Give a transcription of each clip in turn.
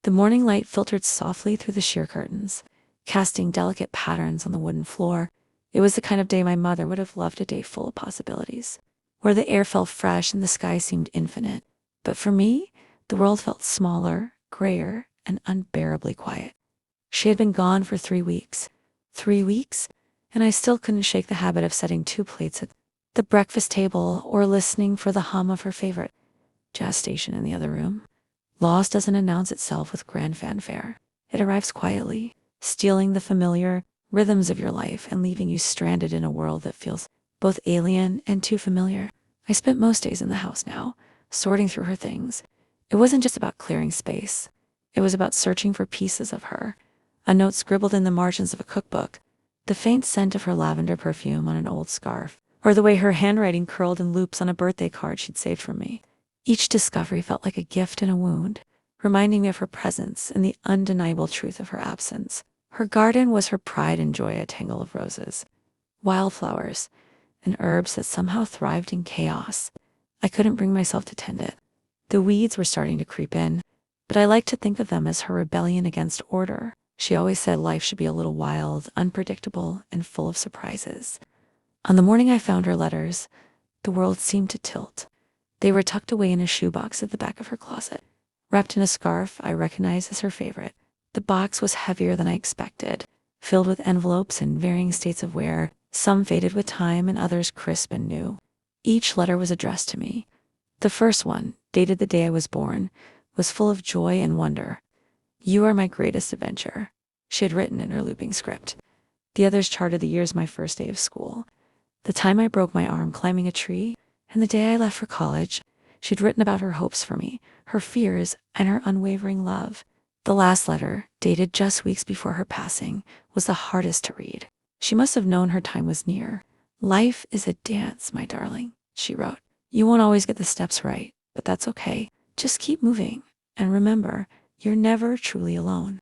The morning light filtered softly through the sheer curtains, casting delicate patterns on the wooden floor. It was the kind of day my mother would have loved, a day full of possibilities, where the air felt fresh and the sky seemed infinite. But for me, the world felt smaller, grayer, and unbearably quiet. She had been gone for 3 weeks. 3 weeks, and I still couldn't shake the habit of setting 2 plates at the breakfast table or listening for the hum of her favorite jazz station in the other room. Loss doesn't announce itself with grand fanfare. It arrives quietly, stealing the familiar rhythms of your life and leaving you stranded in a world that feels both alien and too familiar. I spent most days in the house now, sorting through her things. It wasn't just about clearing space. It was about searching for pieces of her. A note scribbled in the margins of a cookbook, the faint scent of her lavender perfume on an old scarf, or the way her handwriting curled in loops on a birthday card she'd saved from me. Each discovery felt like a gift in a wound, reminding me of her presence and the undeniable truth of her absence. Her garden was her pride and joy, a tangle of roses, wildflowers, and herbs that somehow thrived in chaos. I couldn't bring myself to tend it. The weeds were starting to creep in, but I liked to think of them as her rebellion against order. She always said life should be a little wild, unpredictable, and full of surprises. On the morning I found her letters, the world seemed to tilt. They were tucked away in a shoebox at the back of her closet, wrapped in a scarf I recognized as her favorite. The box was heavier than I expected, filled with envelopes in varying states of wear, some faded with time and others crisp and new. Each letter was addressed to me. The first one, dated the day I was born, was full of joy and wonder. "You are my greatest adventure," she had written in her looping script. The others charted the years, my first day of school, the time I broke my arm climbing a tree, and the day I left for college. She'd written about her hopes for me, her fears, and her unwavering love. The last letter, dated just weeks before her passing, was the hardest to read. She must have known her time was near. "Life is a dance, my darling," she wrote. "You won't always get the steps right, but that's okay. Just keep moving. And remember, you're never truly alone."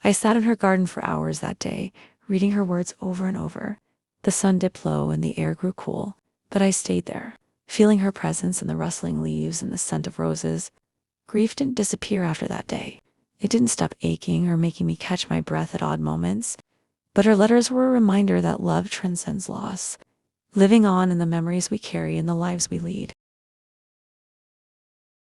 I sat in her garden for hours that day, reading her words over and over. The sun dipped low and the air grew cool, but I stayed there, feeling her presence in the rustling leaves and the scent of roses. Grief didn't disappear after that day. It didn't stop aching or making me catch my breath at odd moments. But her letters were a reminder that love transcends loss, living on in the memories we carry and the lives we lead.